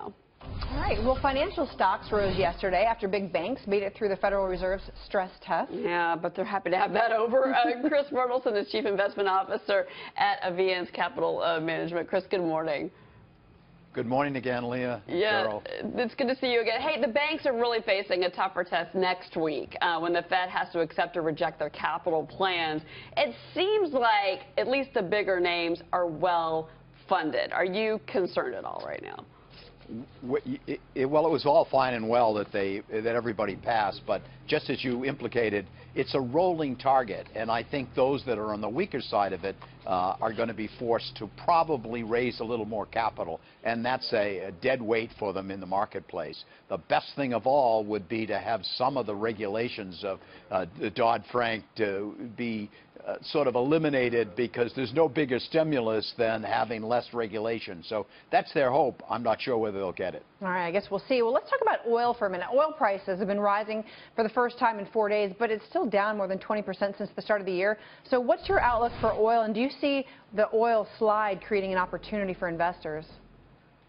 All right. Well, financial stocks rose yesterday after big banks made it through the Federal Reserve's stress test. Yeah, but they're happy to have that over. Chris Bertelsen is Chief Investment Officer at Aviance Capital Management. Chris, good morning. Good morning again, Leah. Yeah, Daryl. it's good to see you again. Hey, the banks are really facing a tougher test next week when the Fed has to accept or reject their capital plans. It seems like at least the bigger names are well funded. Are you concerned at all right now? Well, it was all fine and well that everybody passed, but just as you implicated, it's a rolling target, and I think those that are on the weaker side of it are going to be forced to probably raise a little more capital, and that's a dead weight for them in the marketplace. The best thing of all would be to have some of the regulations of Dodd-Frank to be sort of eliminated, because there's no bigger stimulus than having less regulation. So that's their hope. I'm not sure whether they'll get it. All right, I guess we'll see. Well, let's talk about oil for a minute. Oil prices have been rising for the first time in 4 days, but it's still down more than 20% since the start of the year. So what's your outlook for oil, and do you see the oil slide creating an opportunity for investors?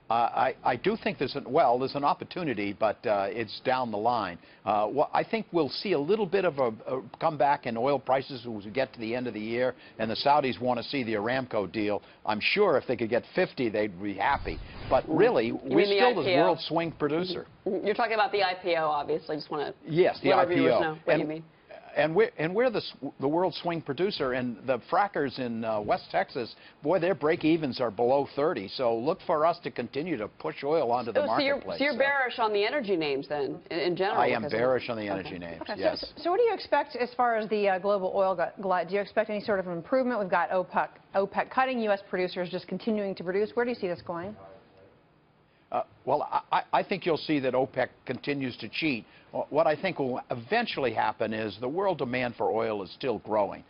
I do think there's an opportunity, but it's down the line. I think we'll see a little bit of a comeback in oil prices as we get to the end of the year, and the Saudis want to see the Aramco deal. I'm sure if they could get 50, they'd be happy. But really, we're still the world swing producer. You're talking about the IPO, obviously. Just want to yes, the let viewers IPO. know what you mean. And we're the world swing producer, and the frackers in West Texas, boy, their break-evens are below 30. So look for us to continue to push oil onto the marketplace. So you're bearish on the energy names then, in general? I am bearish on the energy names, okay. yes. So what do you expect as far as the global oil glut? Do you expect any sort of improvement? We've got OPEC cutting, U.S. producers just continuing to produce. Where do you see this going? Well, I think you'll see that OPEC continues to cheat. What I think will eventually happen is the world demand for oil is still growing.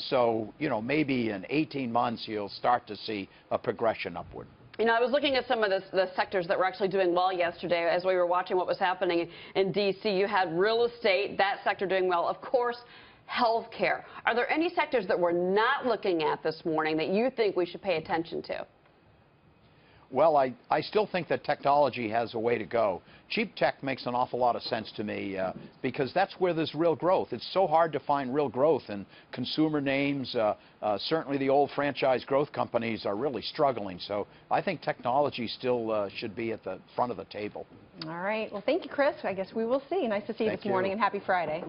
So, maybe in 18 months you'll start to see a progression upward. I was looking at some of the sectors that were actually doing well yesterday as we were watching what was happening in D.C. You had real estate, that sector doing well. Of course, healthcare. Are there any sectors that we're not looking at this morning that you think we should pay attention to? Well, I still think that technology has a way to go. Cheap tech makes an awful lot of sense to me because that's where there's real growth. It's so hard to find real growth in consumer names. Certainly the old franchise growth companies are really struggling. So I think technology still should be at the front of the table. All right. Well, thank you, Chris. I guess we will see. Nice to see you this morning, and happy Friday.